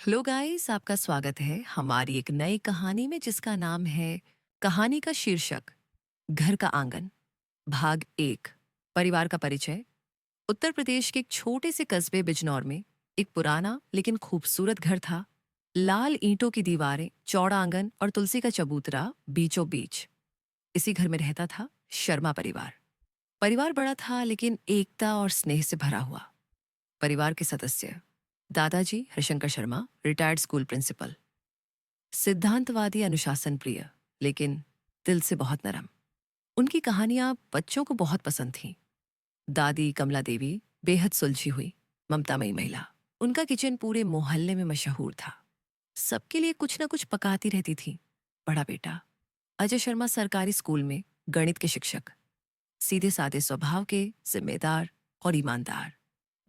Hello guys, आपका स्वागत है हमारी एक नई कहानी में जिसका नाम है कहानी का शीर्षक घर का आंगन। भाग एक। परिवार का परिचय। उत्तर प्रदेश के एक छोटे से कस्बे बिजनौर में एक पुराना लेकिन खूबसूरत घर था। लाल ईंटों की दीवारें, चौड़ा आंगन और तुलसी का चबूतरा बीचों बीच। इसी घर में रहता था शर्मा परिवार। परिवार बड़ा था लेकिन एकता और स्नेह से भरा हुआ। परिवार के सदस्य: दादाजी Harishankar Sharma, retired school principal, सिद्धांतवादी, अनुशासन प्रिय, लेकिन दिल से बहुत नरम। उनकी कहानियां बच्चों को बहुत पसंद थीं। दादी कमला देवी, बेहद सुलझी हुई ममतामयी महिला। उनका किचन पूरे मोहल्ले में मशहूर था। सबके लिए कुछ ना कुछ पकाती रहती थी। बड़ा बेटा अजय शर्मा सरकारी स्कूल में गणित के शिक्षक, सीधे साधे स्वभाव के, जिम्मेदार और ईमानदार।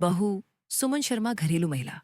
बहू सुमन शर्मा घरेलू महिला,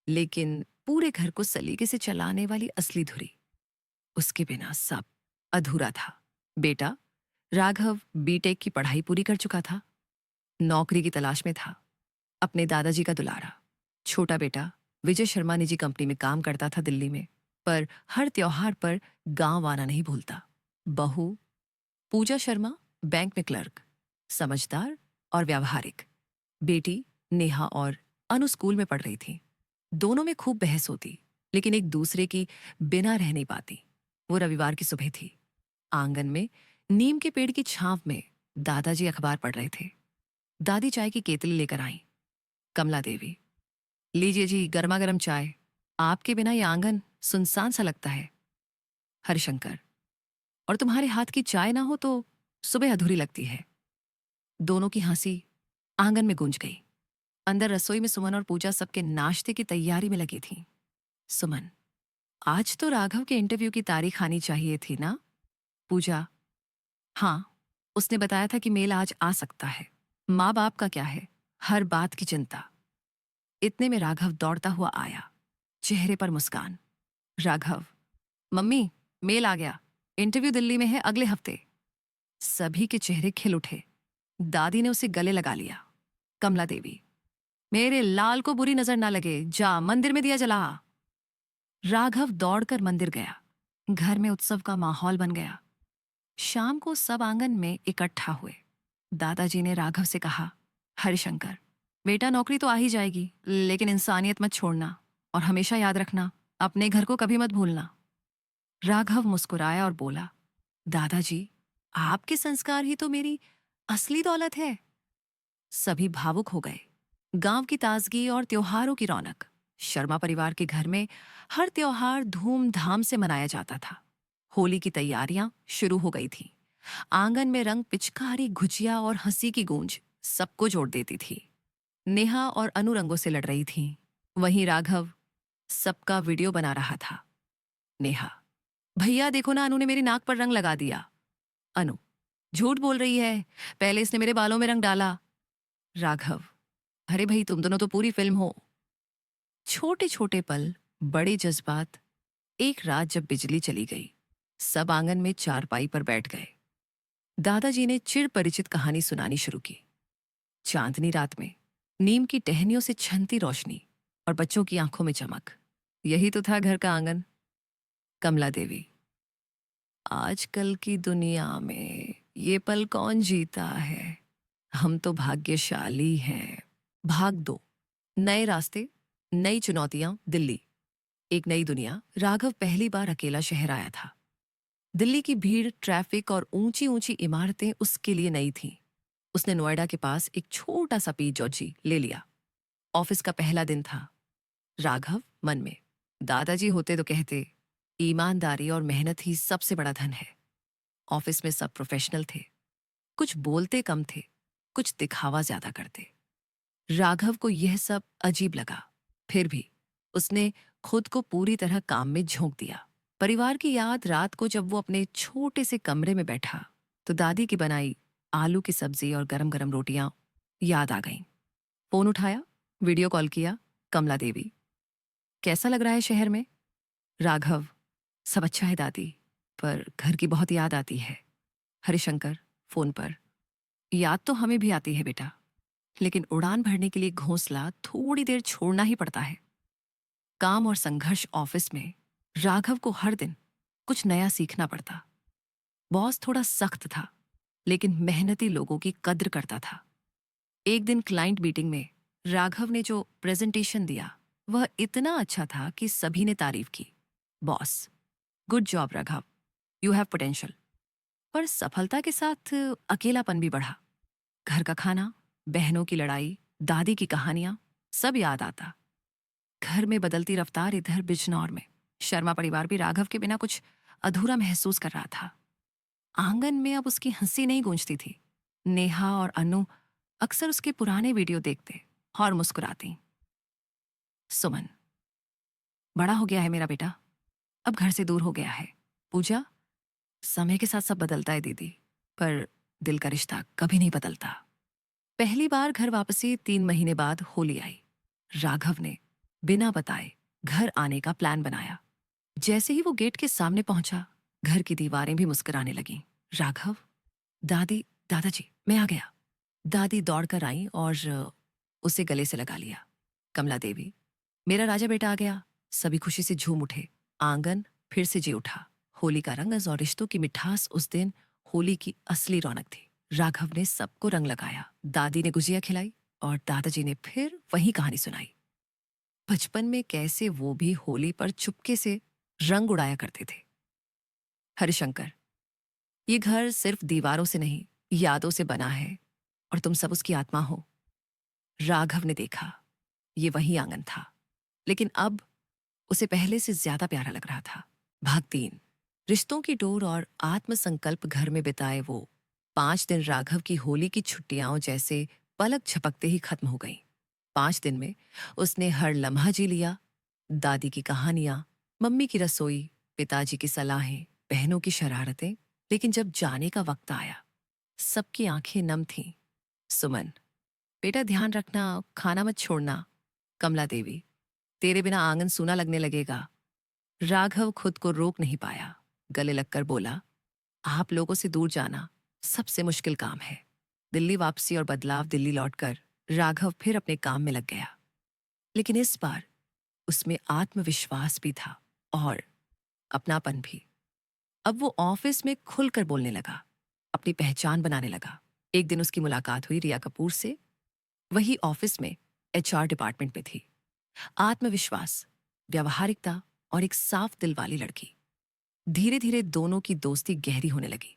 लेकिन पूरे घर को सलीके से चलाने वाली असली धुरी। उसके बिना सब अधूरा था। बेटा राघव बीटेक की पढ़ाई पूरी कर चुका था, नौकरी की तलाश में था, अपने दादाजी का दुलारा। छोटा बेटा विजय शर्मा निजी कंपनी में काम करता था दिल्ली में, पर हर त्योहार पर गांव आना नहीं भूलता। बहू पूजा शर्मा बैंक में क्लर्क, समझदार और व्यावहारिक। बेटी नेहा और अनु स्कूल में पढ़ रही थी। दोनों में खूब बहस होती, लेकिन एक दूसरे की बिना रह नहीं पाती। वो रविवार की सुबह थी। आंगन में नीम के पेड़ की छांव में दादाजी अखबार पढ़ रहे थे। दादी चाय की केतली लेकर आई। कमला देवी: लीजिए जी, गर्मा गर्म चाय। आपके बिना ये आंगन सुनसान सा लगता है। हरिशंकर: और तुम्हारे हाथ की चाय ना हो तो सुबह अधूरी लगती है। दोनों की हंसी आंगन में गूंज गई। अंदर रसोई में सुमन और पूजा सबके नाश्ते की तैयारी में लगी थी। सुमन: आज तो राघव के इंटरव्यू की तारीख आनी चाहिए थी ना? पूजा: हाँ, उसने बताया था कि मेल आज आ सकता है। माँ बाप का क्या है, हर बात की चिंता। इतने में राघव दौड़ता हुआ आया, चेहरे पर मुस्कान। राघव: मम्मी, मेल आ गया, इंटरव्यू दिल्ली में है अगले हफ्ते। सभी के चेहरे खिल उठे। दादी ने उसे गले लगा लिया। कमला देवी: मेरे लाल को बुरी नजर ना लगे, जा मंदिर में दिया जला। राघव दौड़कर मंदिर गया। घर में उत्सव का माहौल बन गया। शाम को सब आंगन में इकट्ठा हुए। दादाजी ने राघव से कहा, हरिशंकर बेटा, नौकरी तो आ ही जाएगी, लेकिन इंसानियत मत छोड़ना और हमेशा याद रखना, अपने घर को कभी मत भूलना। राघव मुस्कुराया और बोला, दादाजी, आपके संस्कार ही तो मेरी असली दौलत है। सभी भावुक हो गए। गांव की ताजगी और त्योहारों की रौनक। शर्मा परिवार के घर में हर त्योहार धूमधाम से मनाया जाता था। होली की तैयारियां शुरू हो गई थी। आंगन में रंग, पिचकारी, गुजिया और हंसी की गूंज सबको जोड़ देती थी। नेहा और अनु रंगों से लड़ रही थीं। वहीं राघव सबका वीडियो बना रहा था। नेहा: भैया देखो ना, अनु ने मेरी नाक पर रंग लगा दिया। अनु: झूठ बोल रही है, पहले इसने मेरे बालों में रंग डाला। राघव: अरे भाई, तुम दोनों तो पूरी फिल्म हो। छोटे छोटे पल, बड़े जज्बात। एक रात जब बिजली चली गई, सब आंगन में चारपाई पर बैठ गए। दादाजी ने चिर परिचित कहानी सुनानी शुरू की। चांदनी रात में नीम की टहनियों से छनती रोशनी और बच्चों की आंखों में चमक, यही तो था घर का आंगन। कमला देवी: आजकल की दुनिया में ये पल कौन जीता है, हम तो भाग्यशाली हैं। भाग दो। नए रास्ते, नई चुनौतियां, दिल्ली। एक नई दुनिया। राघव पहली बार अकेला शहर आया था। दिल्ली की भीड़, ट्रैफिक और ऊंची ऊंची इमारतें उसके लिए नई थीं। उसने नोएडा के पास एक छोटा सा पी जॉर्जी ले लिया। ऑफिस का पहला दिन था। राघव मन में, दादाजी होते तो कहते, ईमानदारी और मेहनत ही सबसे बड़ा धन है। ऑफिस में सब प्रोफेशनल थे। कुछ बोलते कम थे, कुछ दिखावा ज्यादा करते। राघव को यह सब अजीब लगा। फिर भी उसने खुद को पूरी तरह काम में झोंक दिया। परिवार की याद रात को जब वो अपने छोटे से कमरे में बैठा, तो दादी की बनाई आलू की सब्जी और गरम गरम रोटियां याद आ गईं। फोन उठाया, वीडियो कॉल किया। कमला देवी: कैसा लग रहा है शहर में? राघव: सब अच्छा है दादी, पर घर की बहुत याद आती है। हरिशंकर फोन पर: याद तो हमें भी आती है बेटा, लेकिन उड़ान भरने के लिए घोंसला थोड़ी देर छोड़ना ही पड़ता है। काम और संघर्ष ऑफिस में राघव को हर दिन कुछ नया सीखना पड़ता। बॉस थोड़ा सख्त था, लेकिन मेहनती लोगों की कद्र करता था। एक दिन क्लाइंट मीटिंग में राघव ने जो प्रेजेंटेशन दिया वह इतना अच्छा था कि सभी ने तारीफ की। Boss, good job Raghav, you have potential. पर सफलता के साथ अकेलापन भी बढ़ा। घर का खाना, बहनों की लड़ाई, दादी की कहानियां, सब याद आता। घर में बदलती रफ्तार, इधर बिजनौर में शर्मा परिवार भी राघव के बिना कुछ अधूरा महसूस कर रहा था। आंगन में अब उसकी हंसी नहीं गूंजती थी। नेहा और अनु अक्सर उसके पुराने वीडियो देखते और मुस्कुराती। सुमन, बड़ा हो गया है मेरा बेटा, अब घर से दूर हो गया है। पूजा, समय के साथ सब बदलता है दीदी, पर दिल का रिश्ता कभी नहीं बदलता। पहली बार घर वापसी 3 महीने बाद होली आई। राघव ने बिना बताए घर आने का प्लान बनाया। जैसे ही वो गेट के सामने पहुंचा, घर की दीवारें भी मुस्कुराने लगीं। राघव, दादी, दादाजी, मैं आ गया। दादी दौड़कर आई और उसे गले से लगा लिया। कमला देवी, मेरा राजा बेटा आ गया। सभी खुशी से झूम उठे। आंगन फिर से जी उठा। होली का रंग और रिश्तों की मिठास उस दिन होली की असली रौनक थी। राघव ने सबको रंग लगाया। दादी ने गुजिया खिलाई और दादाजी ने फिर वही कहानी सुनाई। बचपन में कैसे वो भी होली पर चुपके से रंग उड़ाया करते थे। हरिशंकर, ये घर सिर्फ दीवारों से नहीं, यादों से बना है और तुम सब उसकी आत्मा हो। राघव ने देखा, ये वही आंगन था, लेकिन अब उसे पहले से ज्यादा प्यारा लग रहा था। भाग 3, रिश्तों की डोर और आत्मसंकल्प। घर में बिताए वो 5 दिन राघव की होली की छुट्टियां जैसे पलक झपकते ही खत्म हो गईं। 5 दिन में उसने हर लम्हा जी लिया। दादी की कहानियां, मम्मी की रसोई, पिताजी की सलाहें, बहनों की शरारतें। लेकिन जब जाने का वक्त आया, सबकी आंखें नम थीं। सुमन, बेटा ध्यान रखना, खाना मत छोड़ना। कमला देवी, तेरे बिना आंगन सूना लगने लगेगा। राघव खुद को रोक नहीं पाया। गले लगकर बोला, आप लोगों से दूर जाना सबसे मुश्किल काम है। दिल्ली वापसी और बदलाव। दिल्ली लौटकर राघव फिर अपने काम में लग गया, लेकिन इस बार उसमें आत्मविश्वास भी था और अपनापन भी। अब वो ऑफिस में खुलकर बोलने लगा, अपनी पहचान बनाने लगा। एक दिन उसकी मुलाकात हुई रिया कपूर से। वही ऑफिस में एचआर डिपार्टमेंट में थी। आत्मविश्वास, व्यावहारिकता और एक साफ दिल वाली लड़की। धीरे धीरे दोनों की दोस्ती गहरी होने लगी।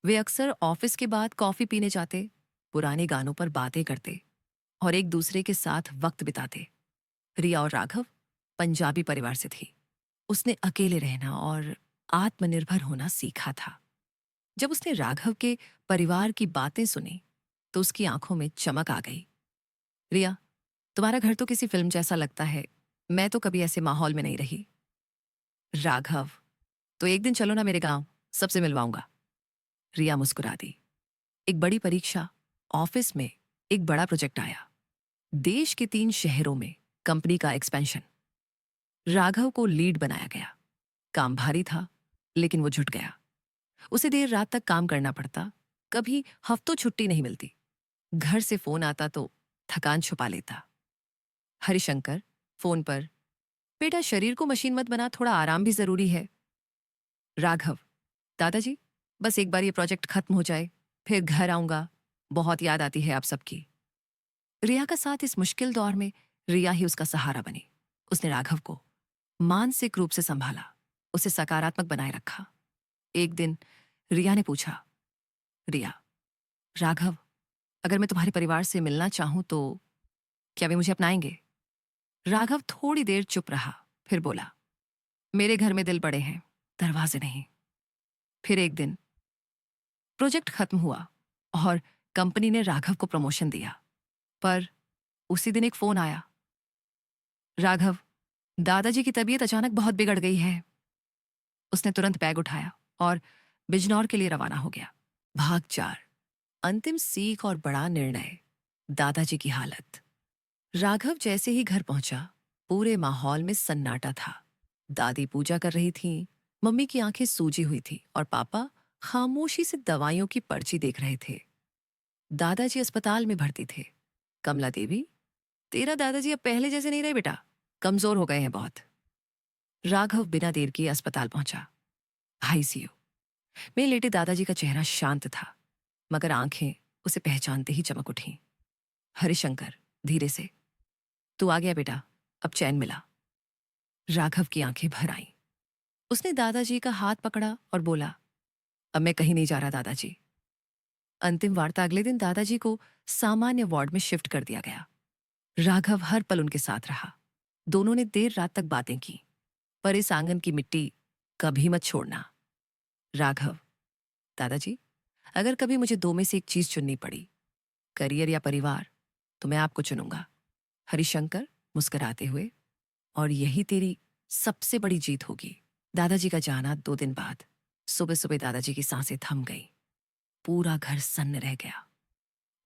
वे अक्सर ऑफिस के बाद कॉफी पीने जाते, पुराने गानों पर बातें करते और एक दूसरे के साथ वक्त बिताते। रिया और राघव पंजाबी परिवार से थी। उसने अकेले रहना और आत्मनिर्भर होना सीखा था। जब उसने राघव के परिवार की बातें सुनी तो उसकी आंखों में चमक आ गई। रिया, तुम्हारा घर तो किसी फिल्म जैसा लगता है। मैं तो कभी ऐसे माहौल में नहीं रही। राघव, तो एक दिन चलो ना मेरे गांव, सबसे मिलवाऊंगा। रिया मुस्कुरा दी। एक बड़ी परीक्षा, ऑफिस में एक बड़ा प्रोजेक्ट आया। देश के 3 शहरों में कंपनी का एक्सपेंशन। राघव को लीड बनाया गया। काम भारी था, लेकिन वो जुट गया। उसे देर रात तक काम करना पड़ता, कभी हफ्तों छुट्टी नहीं मिलती। घर से फोन आता तो थकान छुपा लेता। हरिशंकर फोन पर, बेटा शरीर को मशीन मत बना, थोड़ा आराम भी जरूरी है। राघव, दादाजी, बस एक बार ये प्रोजेक्ट खत्म हो जाए, फिर घर आऊंगा। बहुत याद आती है आप सबकी। रिया का साथ इस मुश्किल दौर में रिया ही उसका सहारा बनी। उसने राघव को मानसिक रूप से संभाला, उसे सकारात्मक बनाए रखा। एक दिन रिया ने पूछा, रिया, राघव, अगर मैं तुम्हारे परिवार से मिलना चाहूं तो क्या वे मुझे अपनाएंगे? राघव थोड़ी देर चुप रहा, फिर बोला, मेरे घर में दिल बड़े हैं, दरवाजे नहीं। फिर एक दिन प्रोजेक्ट खत्म हुआ और कंपनी ने राघव को प्रमोशन दिया। पर उसी दिन एक फोन आया, राघव, दादाजी की तबीयत अचानक बहुत बिगड़ गई है। उसने तुरंत बैग उठाया और बिजनौर के लिए रवाना हो गया। भाग 4, अंतिम सीख और बड़ा निर्णय। दादाजी की हालत। राघव जैसे ही घर पहुंचा, पूरे माहौल में सन्नाटा था। दादी पूजा कर रही थीं, मम्मी की आंखें सूजी हुई थी और पापा खामोशी से दवाइयों की पर्ची देख रहे थे। दादाजी अस्पताल में भर्ती थे। कमला देवी, तेरा दादाजी अब पहले जैसे नहीं रहे बेटा, कमजोर हो गए हैं बहुत। राघव बिना देर किए अस्पताल पहुंचा। आईसीयू में लेटे दादाजी का चेहरा शांत था, मगर आंखें उसे पहचानते ही चमक उठी। हरिशंकर धीरे से, तू आ गया बेटा, अब चैन मिला। राघव की आंखें भर आईं। उसने दादाजी का हाथ पकड़ा और बोला, अब मैं कहीं नहीं जा रहा दादाजी। अंतिम वार्ता अगले दिन दादाजी को सामान्य वार्ड में शिफ्ट कर दिया गया। राघव हर पल उनके साथ रहा। दोनों ने देर रात तक बातें की, पर इस आंगन की मिट्टी कभी मत छोड़ना। राघव, दादाजी, अगर कभी मुझे दो में से एक चीज चुननी पड़ी, करियर या परिवार, तो मैं आपको चुनूंगा। हरिशंकर मुस्कुराते हुए, और यही तेरी सबसे बड़ी जीत होगी। दादाजी का जाना 2 दिन बाद सुबह सुबह दादाजी की सांसें थम गईं। पूरा घर सन्न रह गया।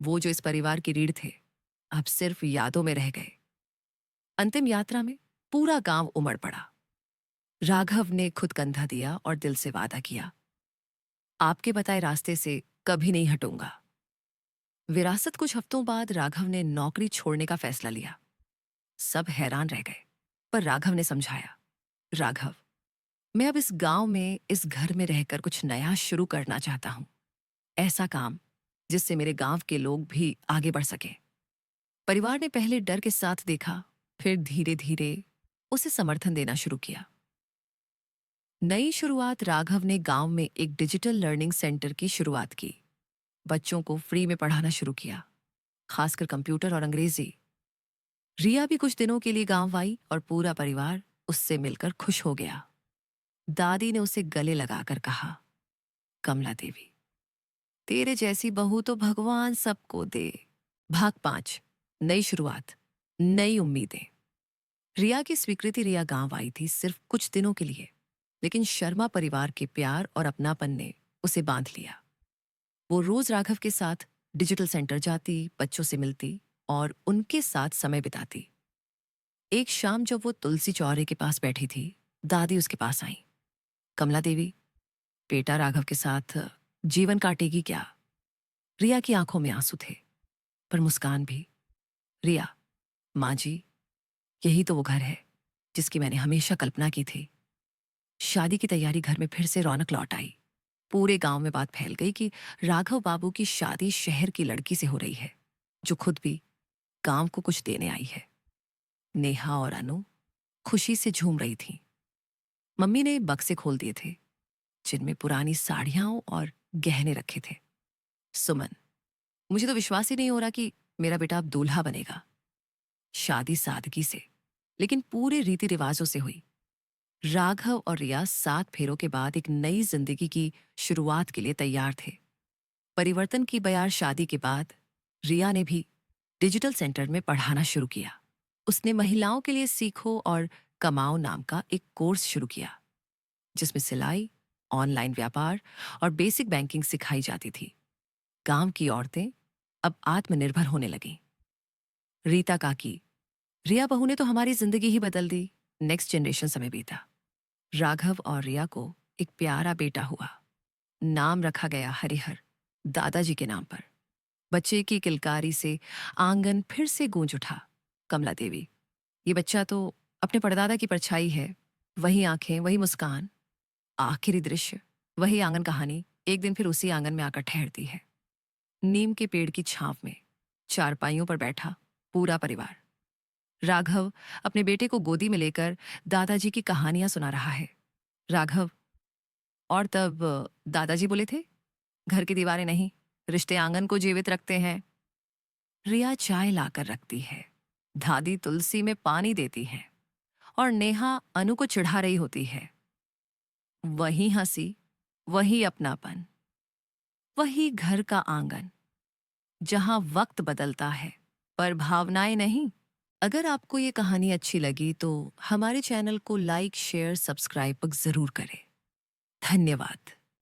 वो जो इस परिवार की रीढ़ थे, अब सिर्फ यादों में रह गए। अंतिम यात्रा में पूरा गांव उमड़ पड़ा। राघव ने खुद कंधा दिया और दिल से वादा किया, आपके बताए रास्ते से कभी नहीं हटूंगा। विरासत कुछ हफ्तों बाद राघव ने नौकरी छोड़ने का फैसला लिया। सब हैरान रह गए, पर राघव ने समझाया, राघव, मैं अब इस गांव में, इस घर में रहकर कुछ नया शुरू करना चाहता हूं। ऐसा काम जिससे मेरे गांव के लोग भी आगे बढ़ सके। परिवार ने पहले डर के साथ देखा, फिर धीरे धीरे उसे समर्थन देना शुरू किया। नई शुरुआत, राघव ने गांव में एक डिजिटल लर्निंग सेंटर की शुरुआत की। बच्चों को फ्री में पढ़ाना शुरू किया, खासकर कंप्यूटर और अंग्रेजी। रिया भी कुछ दिनों के लिए गांव आई और पूरा परिवार उससे मिलकर खुश हो गया। दादी ने उसे गले लगाकर कहा, कमला देवी, तेरे जैसी बहू तो भगवान सबको दे। भाग 5, नई शुरुआत, नई उम्मीदें। रिया की स्वीकृति, रिया गांव आई थी सिर्फ कुछ दिनों के लिए, लेकिन शर्मा परिवार के प्यार और अपनापन ने उसे बांध लिया। वो रोज राघव के साथ डिजिटल सेंटर जाती, बच्चों से मिलती और उनके साथ समय बिताती। एक शाम जब वो तुलसी चौरे के पास बैठी थी, दादी उसके पास आई। कमला देवी, बेटा राघव के साथ जीवन काटेगी क्या? रिया की आंखों में आंसू थे, पर मुस्कान भी। रिया, माँ जी, यही तो वो घर है जिसकी मैंने हमेशा कल्पना की थी। शादी की तैयारी घर में फिर से रौनक लौट आई। पूरे गांव में बात फैल गई कि राघव बाबू की शादी शहर की लड़की से हो रही है, जो खुद भी गांव को कुछ देने आई है। नेहा और अनु खुशी से झूम रही थीं। मम्मी ने बक्से खोल दिए थे, जिनमें पुरानी साड़ियां और गहने रखे थे। सुमन, मुझे तो विश्वास ही नहीं हो रहा कि मेरा बेटा अब दूल्हा बनेगा। शादी सादगी से, लेकिन पूरे रीति रिवाजों से हुई। राघव और रिया 7 फेरों के बाद एक नई जिंदगी की शुरुआत के लिए तैयार थे। परिवर्तन की बयार शादी के बाद रिया ने भी डिजिटल सेंटर में पढ़ाना शुरू किया। उसने महिलाओं के लिए सीखो और कमाओ नाम का एक कोर्स शुरू किया, जिसमें सिलाई, ऑनलाइन व्यापार और बेसिक बैंकिंग सिखाई जाती थी। गांव की औरतें अब आत्मनिर्भर होने लगीं। रीता काकी, रिया बहू ने तो हमारी जिंदगी ही बदल दी। नेक्स्ट जनरेशन समय बीता। राघव और रिया को एक प्यारा बेटा हुआ। नाम रखा गया हरिहर, दादाजी के नाम पर। बच्चे की किलकारी से आंगन फिर से गूंज उठा। कमला देवी, ये बच्चा तो अपने परदादा की परछाई है। वही आंखें, वही मुस्कान। आखिरी दृश्य, वही आंगन कहानी एक दिन फिर उसी आंगन में आकर ठहरती है। नीम के पेड़ की छांव में चारपाइयों पर बैठा पूरा परिवार। राघव अपने बेटे को गोदी में लेकर दादाजी की कहानियां सुना रहा है। राघव, और तब दादाजी बोले थे, घर की दीवारें नहीं, रिश्ते आंगन को जीवित रखते हैं। रिया चाय लाकर रखती है, दादी तुलसी में पानी देती है, और नेहा अनु को चिढ़ा रही होती है। वही हंसी, वही अपनापन, वही घर का आंगन, जहां वक्त बदलता है पर भावनाएं नहीं। अगर आपको ये कहानी अच्छी लगी तो हमारे चैनल को लाइक, शेयर, सब्सक्राइब जरूर करें। धन्यवाद।